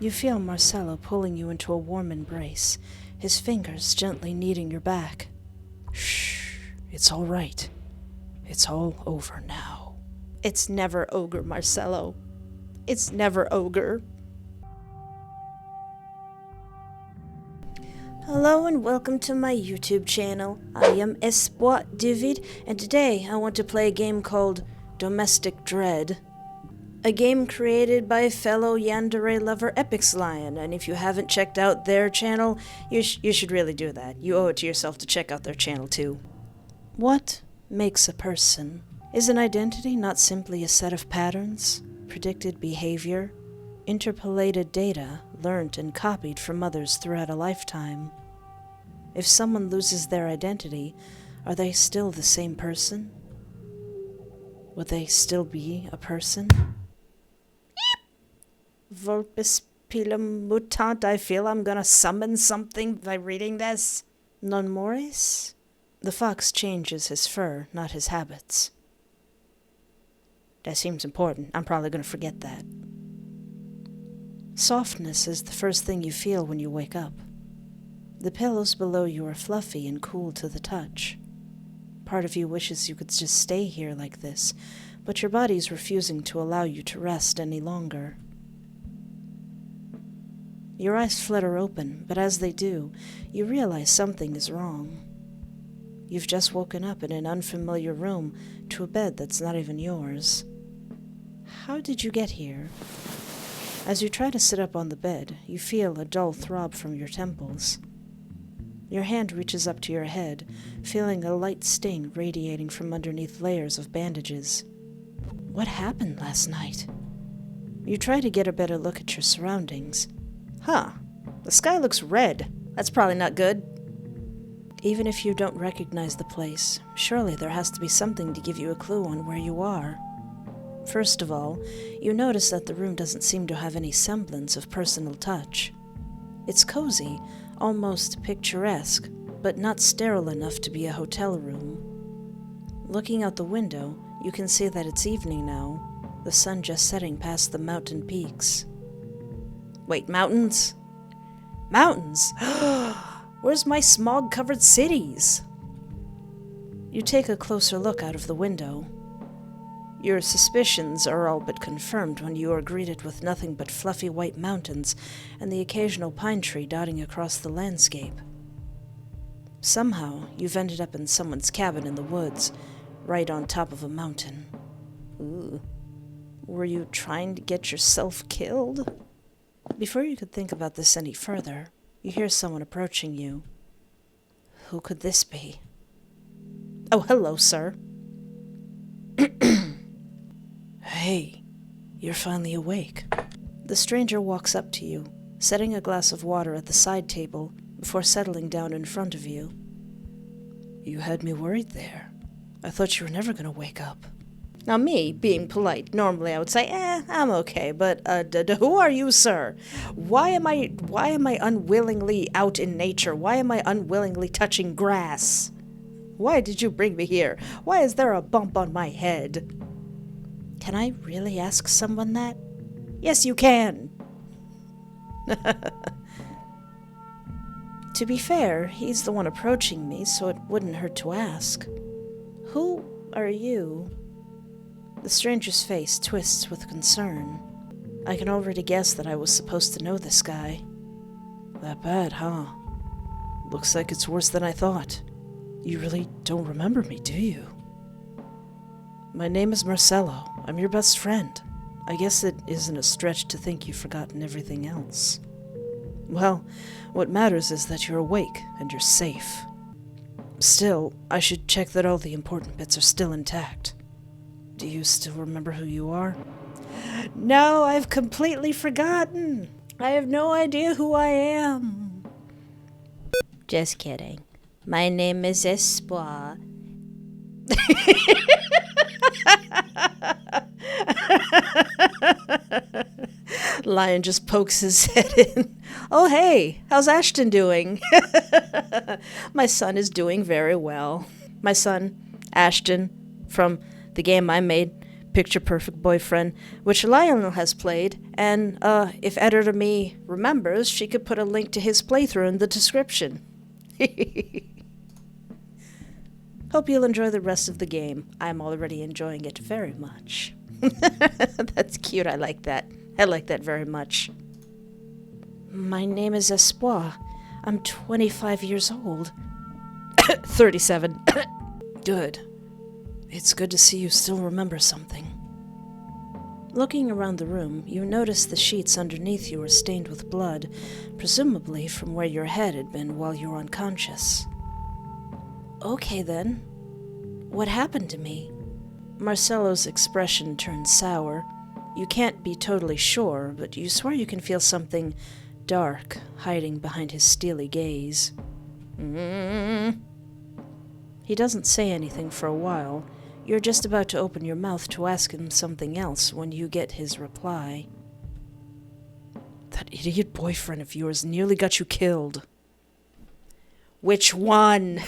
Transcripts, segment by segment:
You feel Marcello pulling you into a warm embrace, his fingers gently kneading your back. Shh, it's all right. It's all over now. It's never ogre, Marcello. It's never ogre. Hello and welcome to my YouTube channel. I am Espoir David, and today I want to play a game called Domestic Dread. A game created by fellow yandere lover Epix Lion, and if you haven't checked out their channel, you should really do that. You owe it to yourself to check out their channel too. What makes a person? Is an identity not simply a set of patterns, predicted behavior, interpolated data learned and copied from others throughout a lifetime? If someone loses their identity, are they still the same person? Would they still be a person? Vulpes pilum mutant. I feel I'm gonna summon something by reading this. Non mores? The fox changes his fur, not his habits. That seems important. I'm probably gonna forget that. Softness is the first thing you feel when you wake up. The pillows below you are fluffy and cool to the touch. Part of you wishes you could just stay here like this, but your body's refusing to allow you to rest any longer. Your eyes flutter open, but as they do, you realize something is wrong. You've just woken up in an unfamiliar room to a bed that's not even yours. How did you get here? As you try to sit up on the bed, you feel a dull throb from your temples. Your hand reaches up to your head, feeling a light sting radiating from underneath layers of bandages. What happened last night? You try to get a better look at your surroundings. The sky looks red. That's probably not good. Even if you don't recognize the place, surely there has to be something to give you a clue on where you are. First of all, you notice that the room doesn't seem to have any semblance of personal touch. It's cozy, almost picturesque, but not sterile enough to be a hotel room. Looking out the window, you can see that it's evening now, the sun just setting past the mountain peaks. Wait, mountains? Mountains? Where's my smog-covered cities? You take a closer look out of the window. Your suspicions are all but confirmed when you are greeted with nothing but fluffy white mountains and the occasional pine tree dotting across the landscape. Somehow, you've ended up in someone's cabin in the woods, right on top of a mountain. Ooh. Were you trying to get yourself killed? Before you could think about this any further, you hear someone approaching you. Who could this be? Oh, hello, sir. Hey, you're finally awake. The stranger walks up to you, setting a glass of water at the side table before settling down in front of you. You had me worried there. I thought you were never going to wake up. Now me, being polite, normally I would say, I'm okay, but who are you, sir? Why am I unwillingly out in nature? Why am I unwillingly touching grass? Why did you bring me here? Why is there a bump on my head? Can I really ask someone that? Yes, you can. To be fair, he's the one approaching me, so it wouldn't hurt to ask. Who are you? The stranger's face twists with concern. I can already guess that I was supposed to know this guy. That bad, huh? Looks like it's worse than I thought. You really don't remember me, do you? My name is Marcello. I'm your best friend. I guess it isn't a stretch to think you've forgotten everything else. Well, what matters is that you're awake and you're safe. Still, I should check that all the important bits are still intact. Do you still remember who you are? No, I've completely forgotten. I have no idea who I am. Just kidding. My name is Espoir. Lion just pokes his head in. Oh, hey, how's Ashton doing? My son is doing very well. My son, Ashton, from the game I made, picture-perfect boyfriend, which Lionel has played, and, if Editor Me remembers, she could put a link to his playthrough in the description. Hope you'll enjoy the rest of the game. I'm already enjoying it very much. That's cute, I like that. I like that very much. My name is Espoir. I'm 25 years old. 37. Good. It's good to see you still remember something. Looking around the room, you notice the sheets underneath you are stained with blood, presumably from where your head had been while you were unconscious. Okay then. What happened to me? Marcello's expression turned sour. You can't be totally sure, but you swear you can feel something dark hiding behind his steely gaze. He doesn't say anything for a while. You're just about to open your mouth to ask him something else when you get his reply. That idiot boyfriend of yours nearly got you killed. Which one?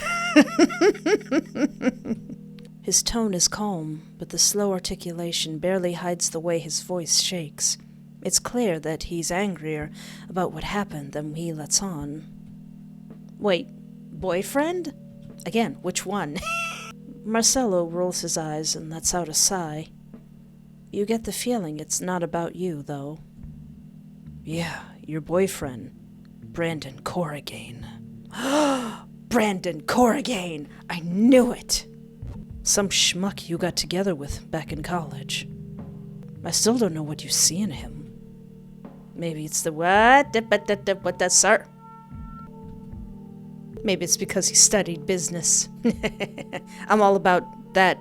His tone is calm, but the slow articulation barely hides the way his voice shakes. It's clear that he's angrier about what happened than he lets on. Wait, boyfriend? Again, which one? Marcello rolls his eyes and lets out a sigh. You get the feeling it's not about you, though. Yeah, your boyfriend, Brandon Corrigan. Brandon Corrigan! I knew it! Some schmuck you got together with back in college. I still don't know what you see in him. Maybe it's the what? What that, sir? Maybe it's because he studied business. I'm all about that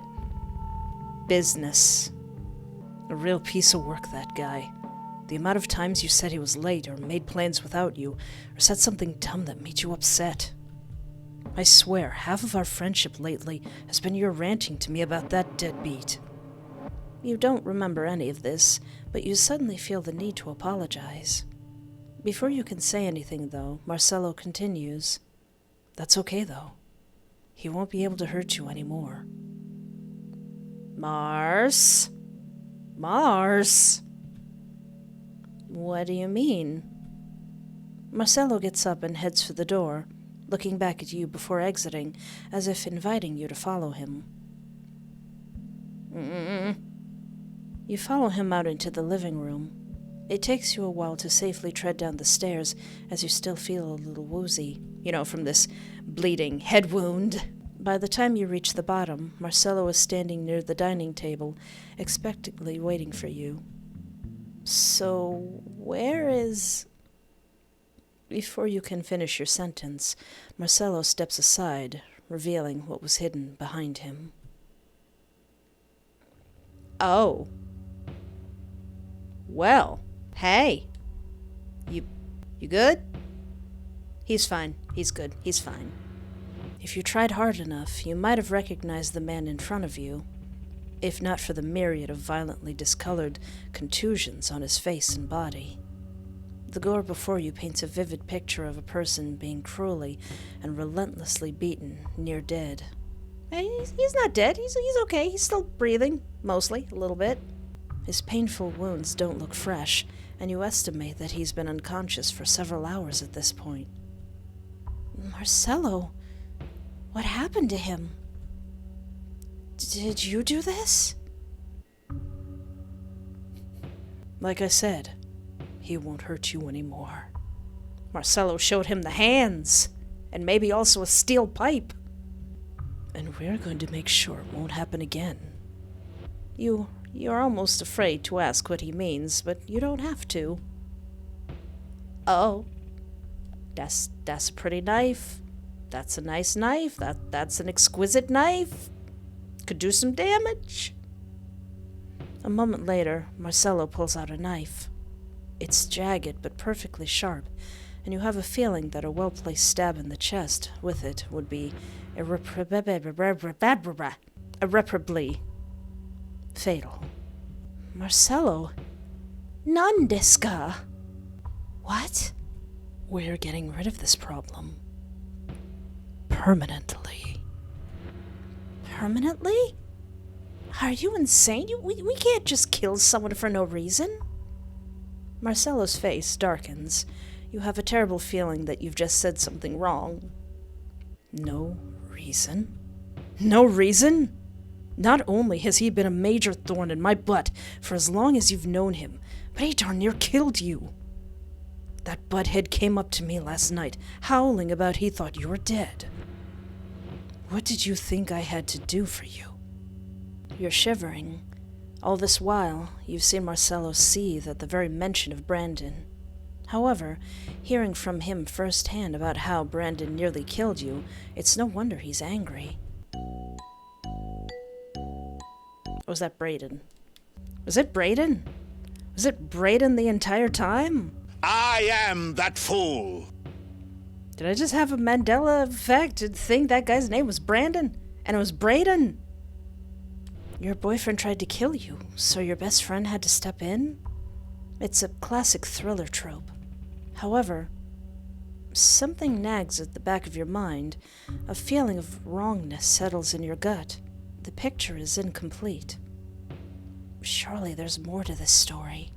business. A real piece of work, that guy. The amount of times you said he was late or made plans without you, or said something dumb that made you upset. I swear, half of our friendship lately has been your ranting to me about that deadbeat. You don't remember any of this, but you suddenly feel the need to apologize. Before you can say anything, though, Marcello continues. That's okay, though. He won't be able to hurt you anymore. Mars? What do you mean? Marcello gets up and heads for the door, looking back at you before exiting, as if inviting you to follow him. You follow him out into the living room. It takes you a while to safely tread down the stairs, as you still feel a little woozy, from this bleeding head wound. By the time you reach the bottom, Marcello is standing near the dining table, expectantly waiting for you. So, where is... Before you can finish your sentence, Marcello steps aside, revealing what was hidden behind him. Oh. Well, hey. You good? He's fine. He's good. He's fine. If you tried hard enough, you might have recognized the man in front of you, if not for the myriad of violently discolored contusions on his face and body. The gore before you paints a vivid picture of a person being cruelly and relentlessly beaten, near dead. Hey, he's not dead. He's okay. He's still breathing, mostly, a little bit. His painful wounds don't look fresh, and you estimate that he's been unconscious for several hours at this point. Marcello, what happened to him? Did you do this? Like I said, he won't hurt you anymore. Marcello showed him the hands, and maybe also a steel pipe. And we're going to make sure it won't happen again. You're almost afraid to ask what he means, but you don't have to. Oh, that's a pretty knife. That's a nice knife. That's an exquisite knife. Could do some damage. A moment later, Marcello pulls out a knife. It's jagged but perfectly sharp, and you have a feeling that a well-placed stab in the chest with it would be irreparably fatal. Marcello, non desu ka? What? We're getting rid of this problem. Permanently. Permanently? Are you insane? We can't just kill someone for no reason. Marcello's face darkens. You have a terrible feeling that you've just said something wrong. No reason? No reason? Not only has he been a major thorn in my butt for as long as you've known him, but he darn near killed you. That butthead came up to me last night, howling about he thought you were dead. What did you think I had to do for you? You're shivering. All this while, you've seen Marcello seethe at the very mention of Brandon. However, hearing from him firsthand about how Brandon nearly killed you, it's no wonder he's angry. Or was that Brayden? Was it Brayden? Was it Brayden the entire time? I am that fool. Did I just have a Mandela effect to think that guy's name was Brandon? And it was Brayden? Your boyfriend tried to kill you, so your best friend had to step in? It's a classic thriller trope. However, something nags at the back of your mind. A feeling of wrongness settles in your gut. The picture is incomplete. Surely there's more to this story.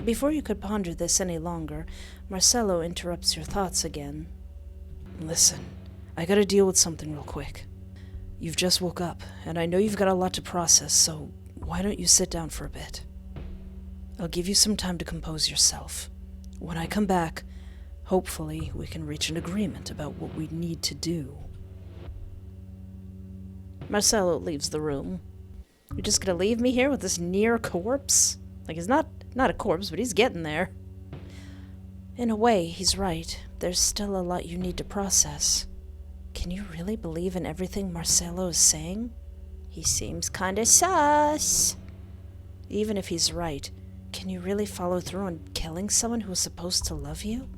Before you could ponder this any longer, Marcello interrupts your thoughts again. Listen, I gotta deal with something real quick. You've just woke up, and I know you've got a lot to process, so why don't you sit down for a bit? I'll give you some time to compose yourself. When I come back, hopefully we can reach an agreement about what we need to do. Marcello leaves the room. You're just gonna leave me here with this near corpse? Like, he's not a corpse, but he's getting there. In a way, he's right. There's still a lot you need to process. Can you really believe in everything Marcello is saying? He seems kinda sus. Even if he's right, can you really follow through on killing someone who was supposed to love you?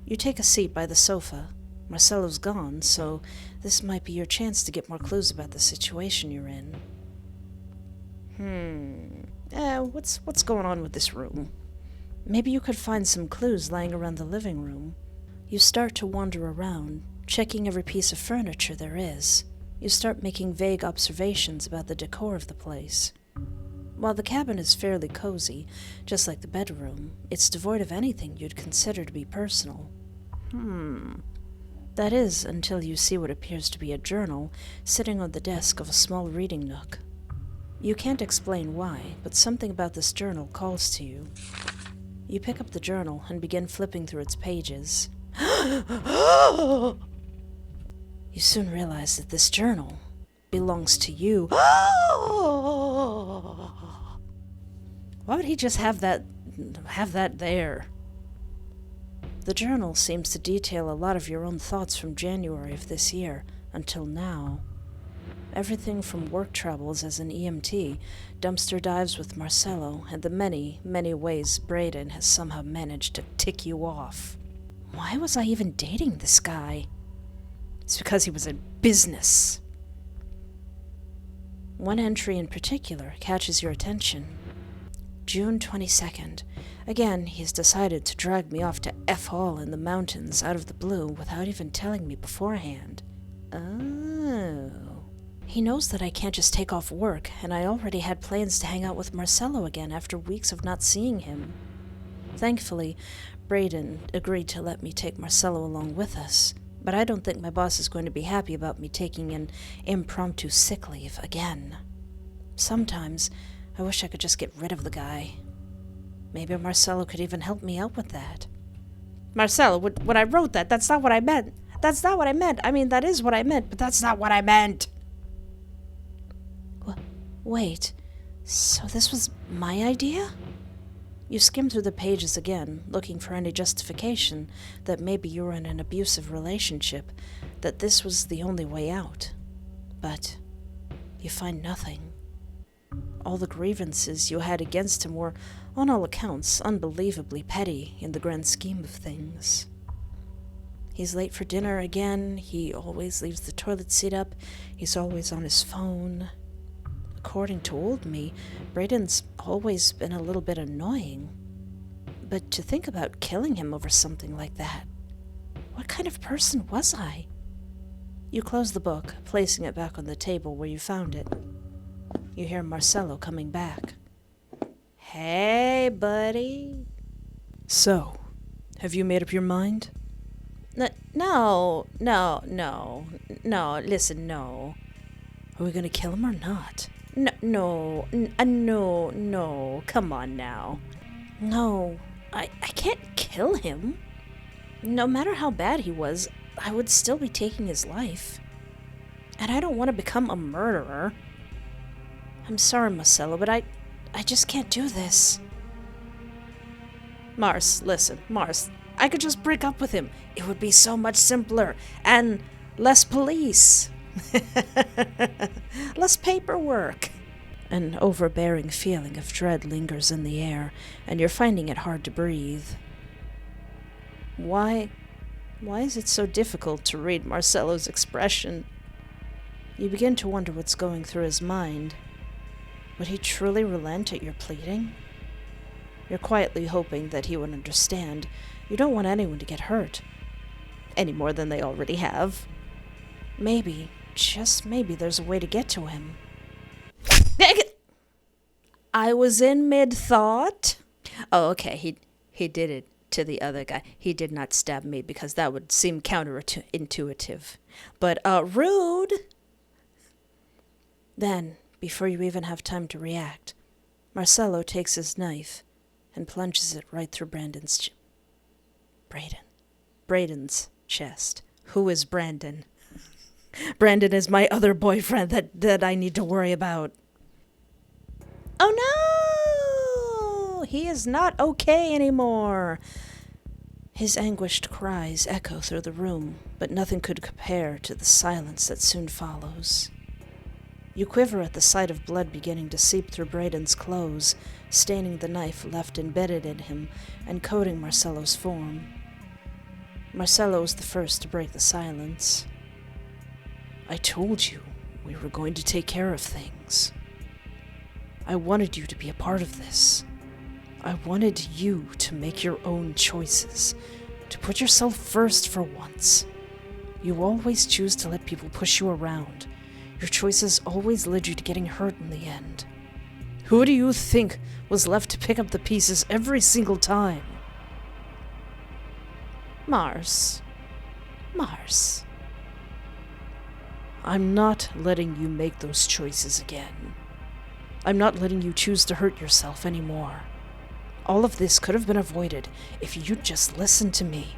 You take a seat by the sofa. Marcello's gone, so this might be your chance to get more clues about the situation you're in. What's going on with this room? Maybe you could find some clues lying around the living room. You start to wander around, checking every piece of furniture there is. You start making vague observations about the decor of the place. While the cabin is fairly cozy, just like the bedroom, it's devoid of anything you'd consider to be personal. That is, until you see what appears to be a journal sitting on the desk of a small reading nook. You can't explain why, but something about this journal calls to you. You pick up the journal and begin flipping through its pages. You soon realize that this journal belongs to you. Why would he just have that there? The journal seems to detail a lot of your own thoughts from January of this year until now. Everything from work travels as an EMT, dumpster dives with Marcello, and the many, many ways Brayden has somehow managed to tick you off. Why was I even dating this guy? It's because he was in business. One entry in particular catches your attention. June 22nd. Again, he's decided to drag me off to F-Hall in the mountains out of the blue without even telling me beforehand. Oh. He knows that I can't just take off work, and I already had plans to hang out with Marcello again after weeks of not seeing him. Thankfully, Brayden agreed to let me take Marcello along with us, but I don't think my boss is going to be happy about me taking an impromptu sick leave again. Sometimes, I wish I could just get rid of the guy. Maybe Marcello could even help me out with that. Marcello, when I wrote that, that's not what I meant. That's not what I meant. I mean, that is what I meant, but that's not what I meant. Wait, so this was my idea? You skim through the pages again, looking for any justification that maybe you were in an abusive relationship, that this was the only way out. But you find nothing. All the grievances you had against him were, on all accounts, unbelievably petty in the grand scheme of things. He's late for dinner again, he always leaves the toilet seat up, he's always on his phone. According to old me, Brayden's always been a little bit annoying. But to think about killing him over something like that, what kind of person was I? You close the book, placing it back on the table where you found it. you hear Marcello coming back. Hey, buddy. So, have you made up your mind? No, listen, no. Are we gonna kill him or not? No, come on now. No, I can't kill him. No matter how bad he was, I would still be taking his life. And I don't want to become a murderer. I'm sorry, Marcello, but I just can't do this. Mars, listen, Mars, I could just break up with him. It would be so much simpler and less police. Less paperwork. An overbearing feeling of dread lingers in the air, and you're finding it hard to breathe. Why is it so difficult to read Marcello's expression? You begin to wonder what's going through his mind. Would he truly relent at your pleading? You're quietly hoping that he would understand. You don't want anyone to get hurt, any more than they already have. Maybe, just maybe, there's a way to get to him. I was in mid-thought. Oh, okay, he did it to the other guy. He did not stab me because that would seem counterintuitive. But, rude. Then, before you even have time to react, Marcello takes his knife and plunges it right through Braden's chest. Who is Brandon? Brandon is my other boyfriend that I need to worry about. Oh no! He is not okay anymore. His anguished cries echo through the room, but nothing could compare to the silence that soon follows. You quiver at the sight of blood beginning to seep through Braden's clothes, staining the knife left embedded in him and coating Marcello's form. Marcello was the first to break the silence. I told you we were going to take care of things. I wanted you to be a part of this. I wanted you to make your own choices, to put yourself first for once. You always choose to let people push you around. Your choices always led you to getting hurt in the end. Who do you think was left to pick up the pieces every single time? Mars. I'm not letting you make those choices again. I'm not letting you choose to hurt yourself anymore. All of this could have been avoided if you'd just listened to me.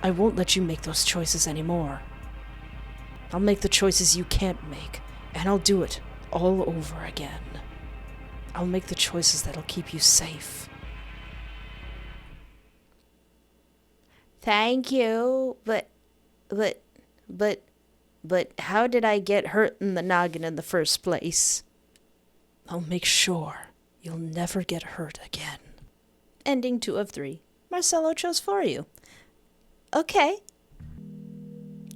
I won't let you make those choices anymore. I'll make the choices you can't make, and I'll do it all over again. I'll make the choices that'll keep you safe. Thank you, but how did I get hurt in the noggin in the first place? I'll make sure you'll never get hurt again. Ending 2 of 3. Marcello chose for you. Okay.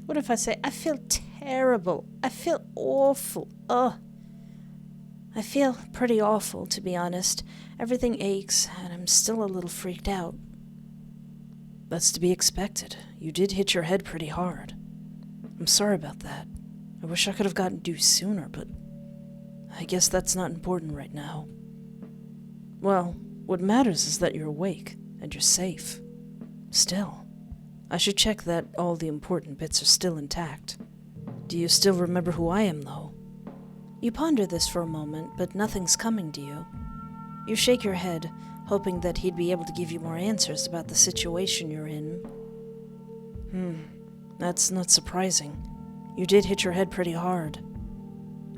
What if I say, I feel terrible. I feel awful. Ugh. I feel pretty awful, to be honest. Everything aches, and I'm still a little freaked out. That's to be expected. You did hit your head pretty hard. I'm sorry about that. I wish I could have gotten to you sooner, but I guess that's not important right now. Well, what matters is that you're awake, and you're safe. Still, I should check that all the important bits are still intact. Do you still remember who I am, though? You ponder this for a moment, but nothing's coming to you. You shake your head, hoping that he'd be able to give you more answers about the situation you're in. That's not surprising. You did hit your head pretty hard.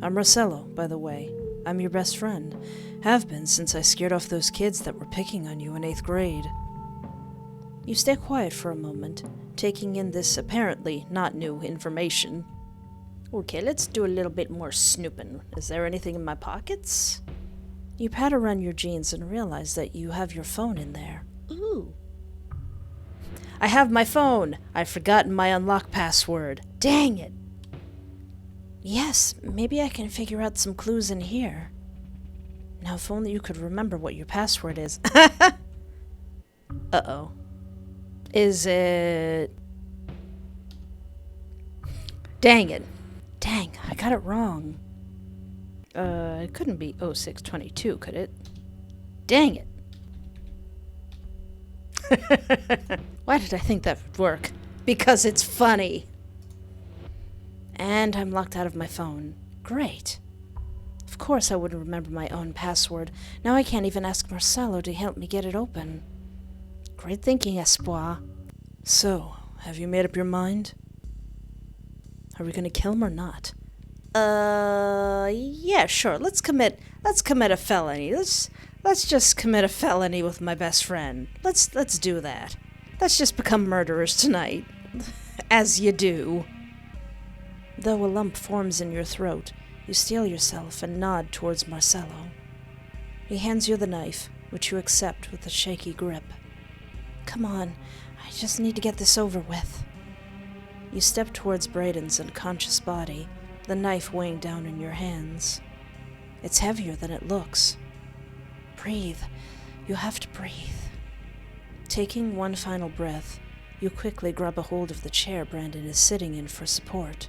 I'm Marcello, by the way. I'm your best friend. Have been since I scared off those kids that were picking on you in 8th grade. You stay quiet for a moment, taking in this apparently not new information. Okay, let's do a little bit more snooping. Is there anything in my pockets? You pat around your jeans and realize that you have your phone in there. Ooh. I have my phone! I've forgotten my unlock password. Dang it! Yes, maybe I can figure out some clues in here. Now, if only you could remember what your password is. Uh-oh. Is it... Dang it. Dang, I got it wrong. It couldn't be 0622, could it? Dang it. Why did I think that would work? Because it's funny. And I'm locked out of my phone. Great. Of course I wouldn't remember my own password. Now I can't even ask Marcelo to help me get it open. Great thinking, Espoir. So, have you made up your mind? Are we gonna kill him or not? Yeah, sure. Let's commit a felony. Let's just commit a felony with my best friend. Let's do that. Let's just become murderers tonight. As you do. Though a lump forms in your throat, you steel yourself and nod towards Marcelo. He hands you the knife, which you accept with a shaky grip. Come on, I just need to get this over with. You step towards Braden's unconscious body, the knife weighing down in your hands. It's heavier than it looks. Breathe. You have to breathe. Taking one final breath, you quickly grab a hold of the chair Brandon is sitting in for support.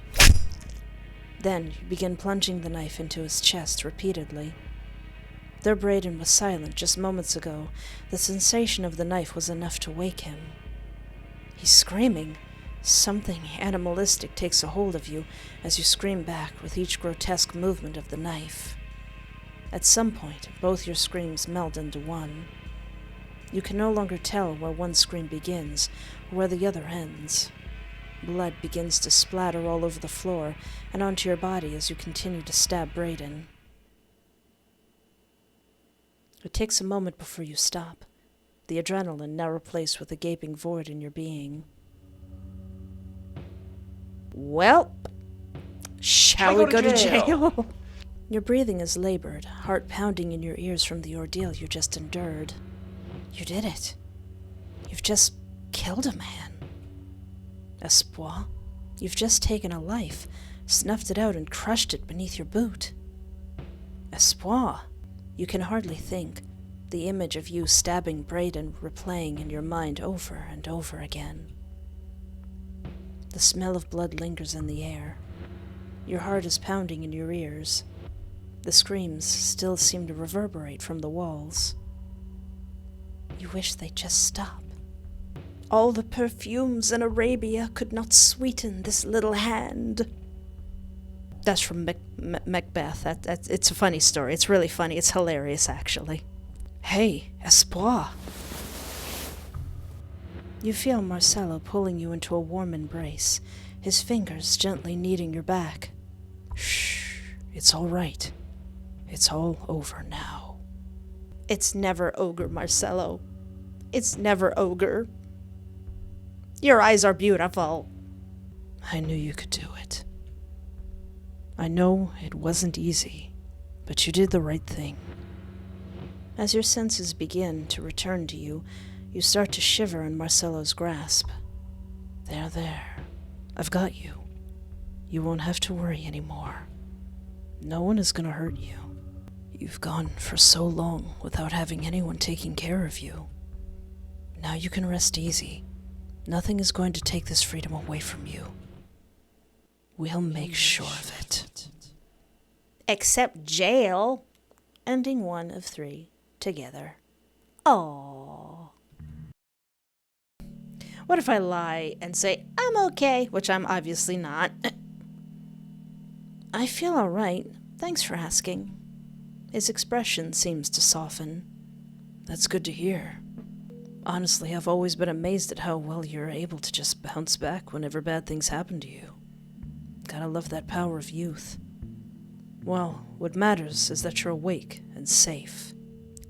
Then you begin plunging the knife into his chest repeatedly. Though Braden was silent just moments ago, the sensation of the knife was enough to wake him. He's screaming. Something animalistic takes a hold of you as you scream back with each grotesque movement of the knife. At some point, both your screams meld into one. You can no longer tell where one scream begins or where the other ends. Blood begins to splatter all over the floor and onto your body as you continue to stab Braden. It takes a moment before you stop, the adrenaline now replaced with a gaping void in your being. Well, shall we go to jail? Your breathing is labored, heart pounding in your ears from the ordeal you just endured. You did it. You've just killed a man. Espoir, you've just taken a life, snuffed it out and crushed it beneath your boot. Espoir, you can hardly think, the image of you stabbing Braden replaying in your mind over and over again. The smell of blood lingers in the air. Your heart is pounding in your ears. The screams still seem to reverberate from the walls. You wish they'd just stop. All the perfumes in Arabia could not sweeten this little hand. That's from Macbeth. It's a funny story. It's really funny. It's hilarious, actually. Hey, Espoir. You feel Marcelo pulling you into a warm embrace, his fingers gently kneading your back. Shh, it's all right. It's all over now. It's never ogre, Marcelo. It's never ogre. Your eyes are beautiful. I knew you could do it. I know it wasn't easy, but you did the right thing. As your senses begin to return to you, you start to shiver in Marcelo's grasp. There. I've got you. You won't have to worry anymore. No one is gonna hurt you. You've gone for so long without having anyone taking care of you. Now you can rest easy. Nothing is going to take this freedom away from you. We'll make sure of it. Except jail. Ending 1 of 3 together. Aww. What if I lie and say, I'm okay, which I'm obviously not? I feel all right. Thanks for asking. His expression seems to soften. That's good to hear. Honestly, I've always been amazed at how well you're able to just bounce back whenever bad things happen to you. Gotta love that power of youth. Well, what matters is that you're awake and safe.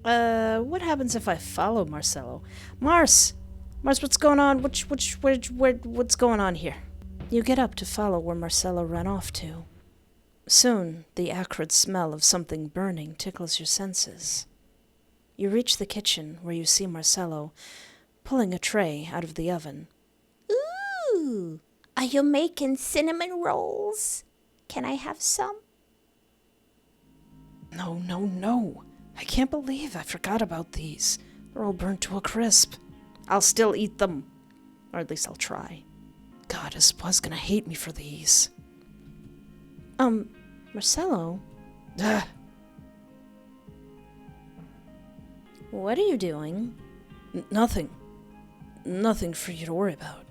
What happens if I follow Marcelo? Mars, what's going on? What's going on here? You get up to follow where Marcelo ran off to. Soon, the acrid smell of something burning tickles your senses. You reach the kitchen where you see Marcelo pulling a tray out of the oven. Ooh, are you making cinnamon rolls? Can I have some? No. I can't believe I forgot about these. They're all burnt to a crisp. I'll still eat them. Or at least I'll try. God, Espoir's gonna hate me for these. Marcelo, Ah, What are you doing? nothing. Nothing for you to worry about.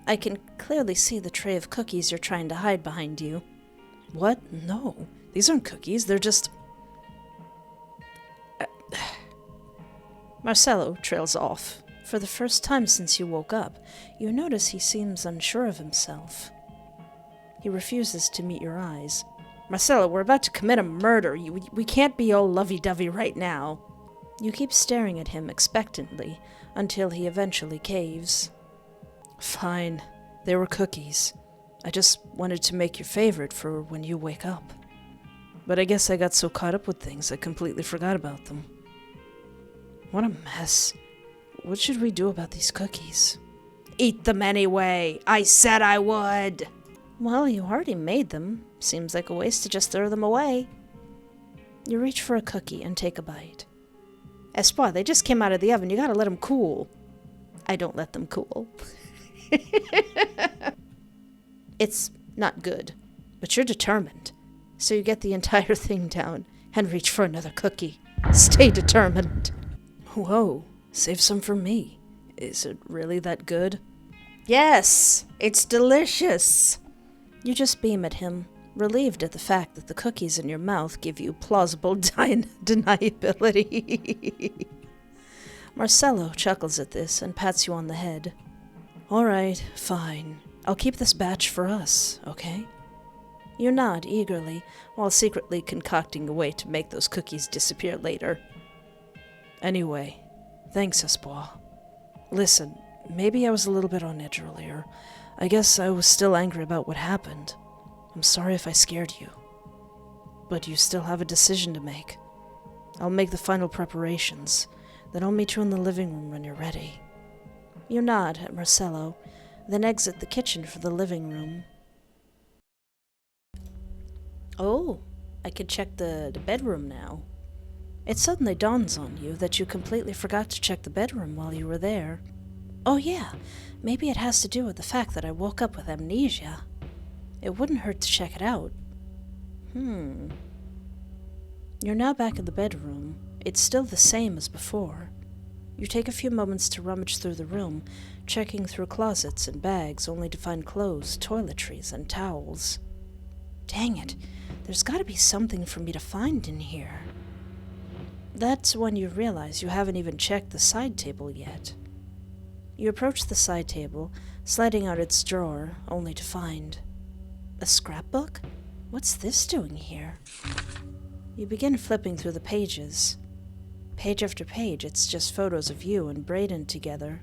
I can clearly see the tray of cookies you're trying to hide behind you. What? No. These aren't cookies. They're just... Marcello trails off. For the first time since you woke up, you notice he seems unsure of himself. He refuses to meet your eyes. Marcello, we're about to commit a murder. We can't be all lovey-dovey right now. You keep staring at him expectantly until he eventually caves. Fine. They were cookies. I just wanted to make your favorite for when you wake up. But I guess I got so caught up with things I completely forgot about them. What a mess. What should we do about these cookies? Eat them anyway! I said I would! Well, you already made them. Seems like a waste to just throw them away. You reach for a cookie and take a bite. Espoir, they just came out of the oven. You gotta let them cool. I don't let them cool. It's not good, but you're determined. So you get the entire thing down and reach for another cookie. Stay determined. Whoa, save some for me. Is it really that good? Yes, it's delicious. You just beam at him, relieved at the fact that the cookies in your mouth give you plausible deniability. Marcello chuckles at this and pats you on the head. All right, fine. I'll keep this batch for us, okay? You nod eagerly, while secretly concocting a way to make those cookies disappear later. Anyway, thanks, Espoir. Listen, maybe I was a little bit on edge earlier. I guess I was still angry about what happened. I'm sorry if I scared you. But you still have a decision to make. I'll make the final preparations. Then I'll meet you in the living room when you're ready. You nod at Marcello, then exit the kitchen for the living room. Oh, I could check the bedroom now. It suddenly dawns on you that you completely forgot to check the bedroom while you were there. Oh yeah, maybe it has to do with the fact that I woke up with amnesia. It wouldn't hurt to check it out. You're now back in the bedroom. It's still the same as before. You take a few moments to rummage through the room, checking through closets and bags only to find clothes, toiletries, and towels. Dang it, there's got to be something for me to find in here. That's when you realize you haven't even checked the side table yet. You approach the side table, sliding out its drawer, only to find a scrapbook? What's this doing here? You begin flipping through the pages. Page after page, it's just photos of you and Brayden together.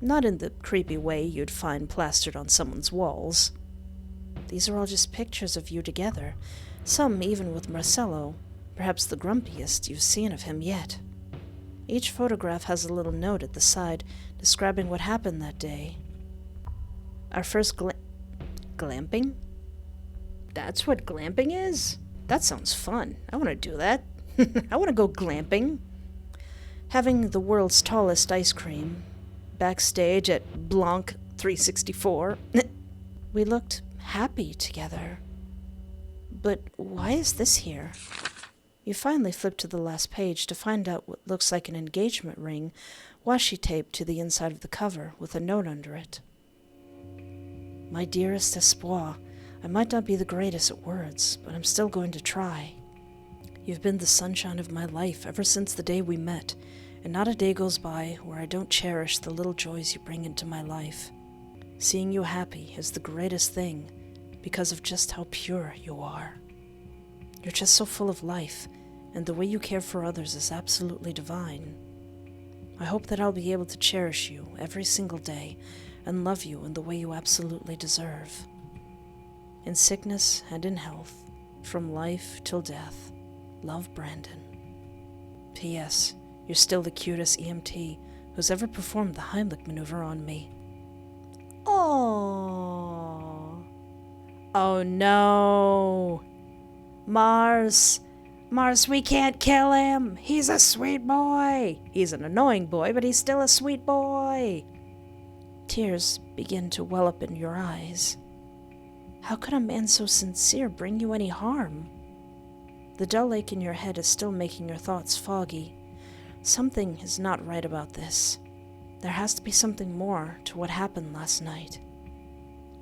Not in the creepy way you'd find plastered on someone's walls. These are all just pictures of you together, some even with Marcello, perhaps the grumpiest you've seen of him yet. Each photograph has a little note at the side describing what happened that day. Our first glamping? That's what glamping is? That sounds fun. I want to do that. I want to go glamping. Having the world's tallest ice cream. Backstage at Blanc 364. We looked happy together. But why is this here? You finally flip to the last page to find out what looks like an engagement ring washi taped to the inside of the cover with a note under it. My dearest Espoir, I might not be the greatest at words, but I'm still going to try. You've been the sunshine of my life ever since the day we met, and not a day goes by where I don't cherish the little joys you bring into my life. Seeing you happy is the greatest thing because of just how pure you are. You're just so full of life, and the way you care for others is absolutely divine. I hope that I'll be able to cherish you every single day and love you in the way you absolutely deserve. In sickness and in health, from life till death, love, Brandon. P.S. You're still the cutest EMT who's ever performed the Heimlich maneuver on me. Oh. Oh no. Mars, we can't kill him. He's a sweet boy. He's an annoying boy, but he's still a sweet boy. Tears begin to well up in your eyes. How could a man so sincere bring you any harm? The dull ache in your head is still making your thoughts foggy. Something is not right about this. There has to be something more to what happened last night.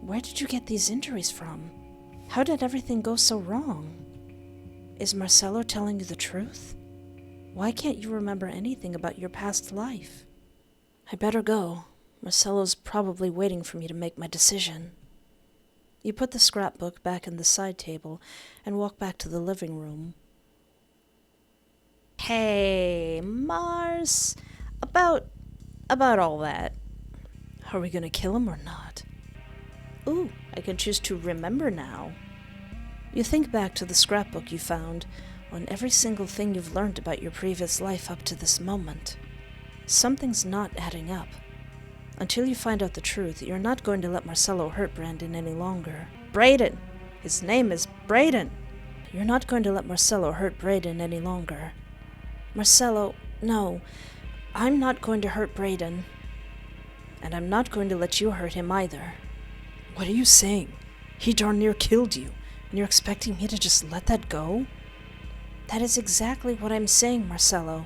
Where did you get these injuries from? How did everything go so wrong? Is Marcello telling you the truth? Why can't you remember anything about your past life? I better go. Marcello's probably waiting for me to make my decision. You put the scrapbook back in the side table and walk back to the living room. Hey, Mars, about all that. Are we gonna kill him or not? Ooh, I can choose to remember now. You think back to the scrapbook you found on every single thing you've learned about your previous life up to this moment. Something's not adding up. Until you find out the truth, you're not going to let Marcello hurt Brandon any longer. Braden! His name is Braden! You're not going to let Marcello hurt Braden any longer. Marcello, no, I'm not going to hurt Braden. And I'm not going to let you hurt him either. What are you saying? He darn near killed you, and you're expecting me to just let that go? That is exactly what I'm saying, Marcello.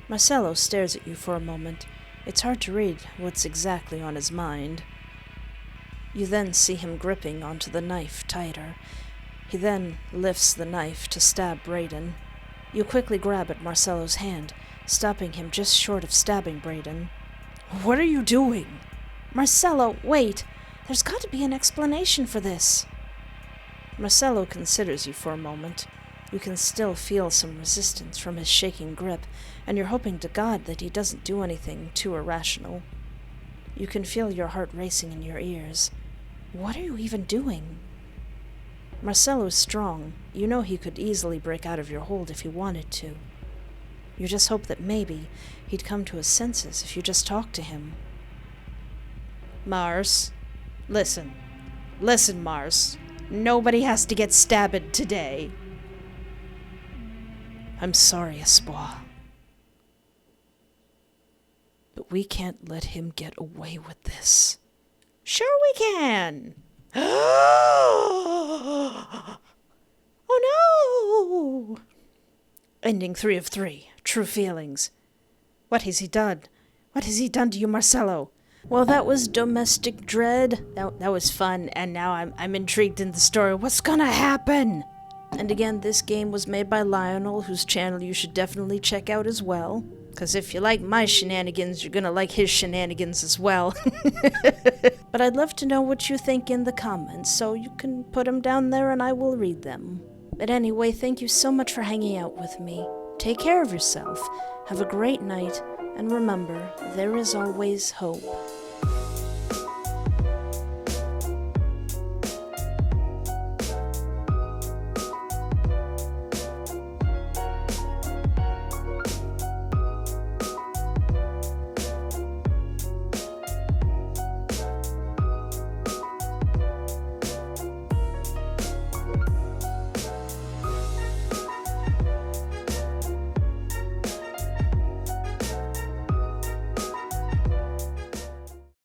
Marcello stares at you for a moment. It's hard to read what's exactly on his mind. You then see him gripping onto the knife tighter. He then lifts the knife to stab Braden. You quickly grab at Marcello's hand, stopping him just short of stabbing Braden. What are you doing? Marcello, wait! There's got to be an explanation for this. Marcello considers you for a moment. You can still feel some resistance from his shaking grip, and you're hoping to God that he doesn't do anything too irrational. You can feel your heart racing in your ears. What are you even doing? Marcello's strong. You know he could easily break out of your hold if he wanted to. You just hope that maybe he'd come to his senses if you just talked to him. Mars, listen. Listen, Mars. Nobody has to get stabbed today. I'm sorry, Espoir. But we can't let him get away with this. Sure we can. Oh no! Ending 3 of 3. True feelings. What has he done? What has he done to you, Marcello? Well, that was Domestic Dread. That was fun, and now I'm intrigued in the story. What's gonna happen? And again, this game was made by Lionel, whose channel you should definitely check out as well. Because if you like my shenanigans, you're gonna like his shenanigans as well. But I'd love to know what you think in the comments, so you can put them down there and I will read them. But anyway, thank you so much for hanging out with me. Take care of yourself, have a great night, and remember, there is always hope.